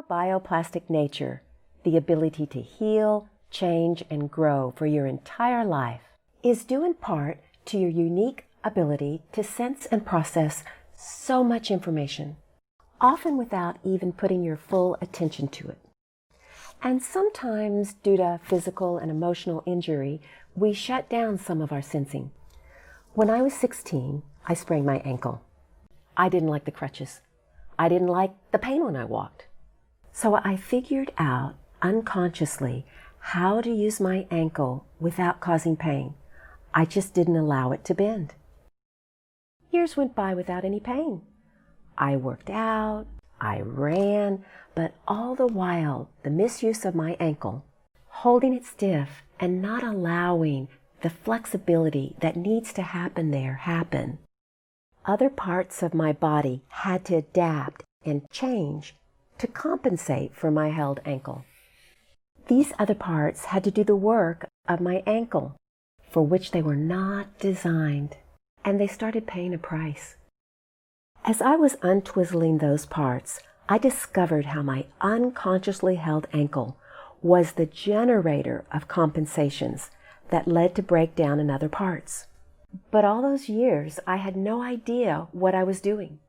bioplastic nature, the ability to heal, change, and grow for your entire life, is due in part to your unique ability to sense and process so much information, often without even putting your full attention to it. And sometimes, due to physical and emotional injury, we shut down some of our sensing. When I was 16, I sprained my ankle. I didn't like the crutches. I didn't like the pain when I walked. So I figured out unconsciously how to use my ankle without causing pain. I just didn't allow it to bend. Years went by without any pain. I worked out, I ran, but all the while, the misuse of my ankle, holding it stiff and not allowing the flexibility that needs to happen there happen. Other parts of my body had to adapt and change to compensate for my held ankle. These other parts had to do the work of my ankle, for which they were not designed, and they started paying a price. As I was untwizzling those parts, I discovered how my unconsciously held ankle was the generator of compensations that led to breakdown in other parts. But all those years, I had no idea what I was doing.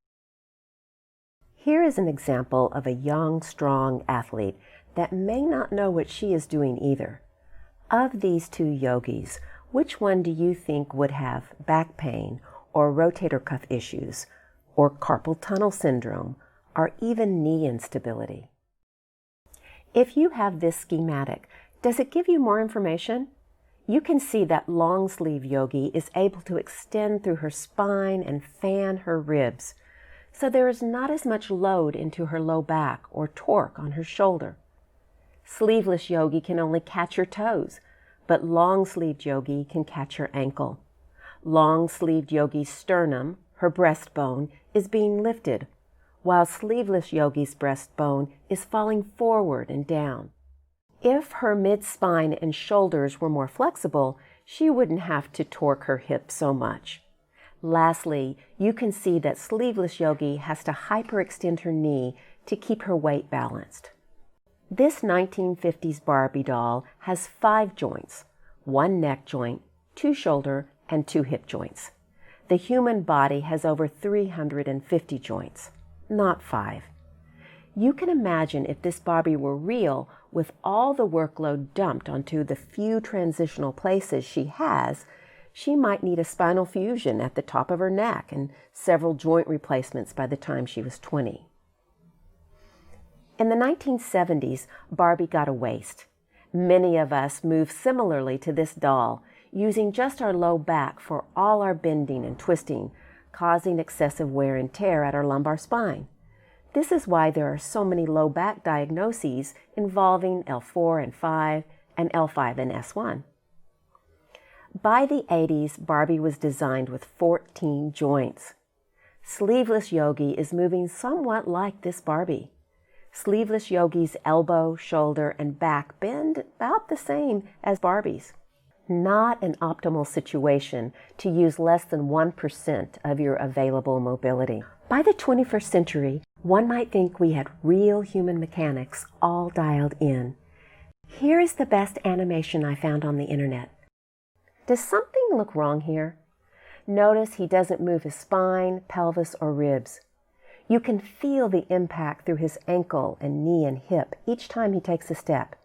Here is an example of a young, strong athlete that may not know what she is doing either. Of these two yogis, which one do you think would have back pain or rotator cuff issues or carpal tunnel syndrome or even knee instability? If you have this schematic, does it give you more information? You can see that long sleeve yogi is able to extend through her spine and fan her ribs, so there is not as much load into her low back or torque on her shoulder. Sleeveless yogi can only catch her toes, but long-sleeved yogi can catch her ankle. Long-sleeved yogi's sternum, her breastbone, is being lifted, while sleeveless yogi's breastbone is falling forward and down. If her mid-spine and shoulders were more flexible, she wouldn't have to torque her hips so much. Lastly, you can see that sleeveless yogi has to hyperextend her knee to keep her weight balanced. This 1950s Barbie doll has 5 joints, 1 neck joint, 2 shoulder, and 2 hip joints. The human body has over 350 joints, not 5. You can imagine if this Barbie were real, with all the workload dumped onto the few transitional places she has, she might need a spinal fusion at the top of her neck and several joint replacements by the time she was 20. In the 1970s, Barbie got a waist. Many of us moved similarly to this doll, using just our low back for all our bending and twisting, causing excessive wear and tear at our lumbar spine. This is why there are so many low back diagnoses involving L4 and 5 and L5 and S1. By the 80s, Barbie was designed with 14 joints. Sleeveless yogi is moving somewhat like this Barbie. Sleeveless yogi's elbow, shoulder, and back bend about the same as Barbie's. Not an optimal situation to use less than 1% of your available mobility. By the 21st century, one might think we had real human mechanics all dialed in. Here is the best animation I found on the internet. Does something look wrong here? Notice he doesn't move his spine, pelvis, or ribs. You can feel the impact through his ankle and knee and hip each time he takes a step.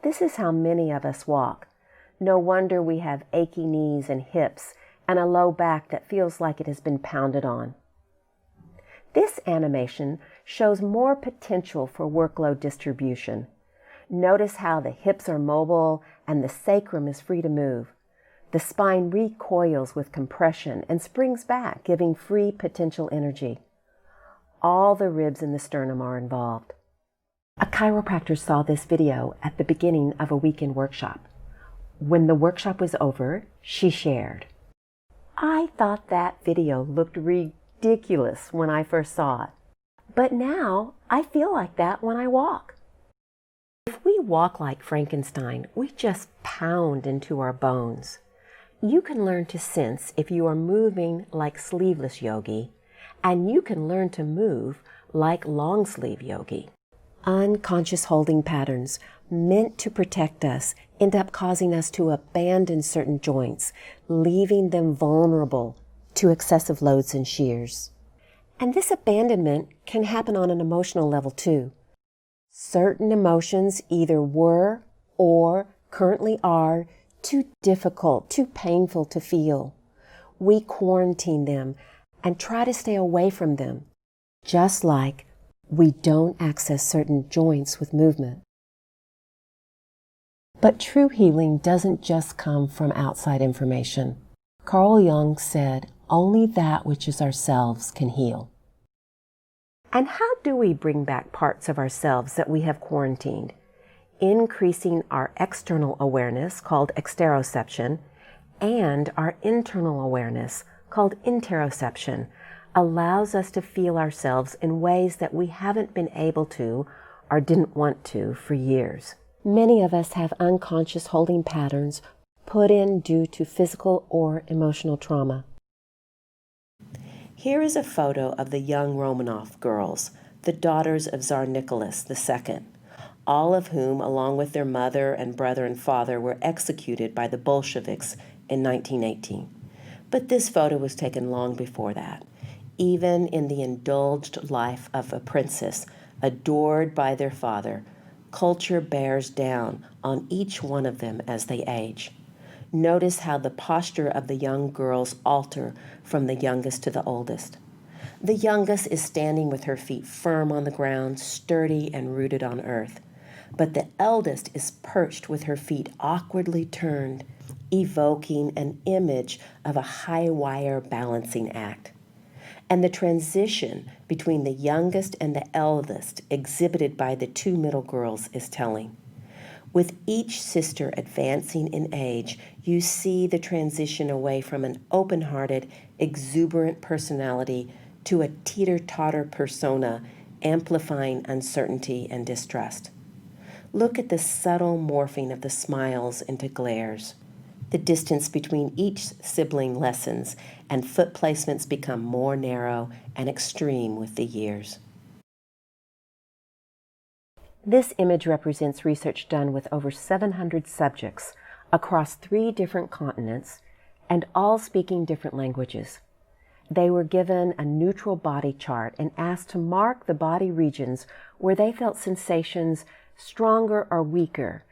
This is how many of us walk. No wonder we have achy knees and hips and a low back that feels like it has been pounded on. This animation shows more potential for workload distribution. Notice how the hips are mobile and the sacrum is free to move. The spine recoils with compression and springs back, giving free potential energy. All the ribs in the sternum are involved. A chiropractor saw this video at the beginning of a weekend workshop. When the workshop was over, she shared, "I thought that video looked ridiculous when I first saw it, but now I feel like that when I walk." If we walk like Frankenstein, we just pound into our bones. You can learn to sense if you are moving like sleeveless yogi, and you can learn to move like long sleeve yogi. Unconscious holding patterns meant to protect us end up causing us to abandon certain joints, leaving them vulnerable to excessive loads and shears. And this abandonment can happen on an emotional level too. Certain emotions either were or currently are too difficult, too painful to feel. We quarantine them and try to stay away from them, just like we don't access certain joints with movement. But true healing doesn't just come from outside information. Carl Jung said, only that which is ourselves can heal. And how do we bring back parts of ourselves that we have quarantined? Increasing our external awareness, called exteroception, and our internal awareness, called interoception, allows us to feel ourselves in ways that we haven't been able to or didn't want to for years. Many of us have unconscious holding patterns put in due to physical or emotional trauma. Here is a photo of the young Romanov girls, the daughters of Tsar Nicholas II, all of whom, along with their mother and brother and father, were executed by the Bolsheviks in 1918. But this photo was taken long before that. Even in the indulged life of a princess, adored by their father, culture bears down on each one of them as they age. Notice how the posture of the young girls alter from the youngest to the oldest. The youngest is standing with her feet firm on the ground, sturdy and rooted on earth. But the eldest is perched with her feet awkwardly turned, evoking an image of a high wire balancing act. And the transition between the youngest and the eldest exhibited by the two middle girls is telling. With each sister advancing in age, you see the transition away from an open-hearted, exuberant personality to a teeter-totter persona, amplifying uncertainty and distrust. Look at the subtle morphing of the smiles into glares. The distance between each sibling lessens, and foot placements become more narrow and extreme with the years. This image represents research done with over 700 subjects across 3 different continents and all speaking different languages. They were given a neutral body chart and asked to mark the body regions where they felt sensations stronger or weaker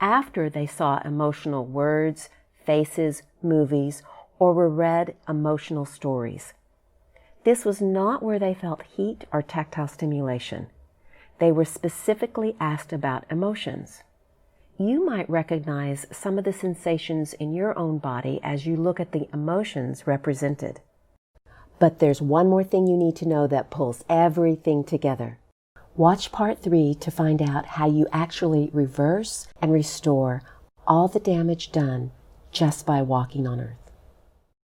after they saw emotional words, faces, movies, or were read emotional stories. This was not where they felt heat or tactile stimulation. They were specifically asked about emotions. You might recognize some of the sensations in your own body as you look at the emotions represented. But there's one more thing you need to know that pulls everything together. Watch part 3 to find out how you actually reverse and restore all the damage done just by walking on Earth.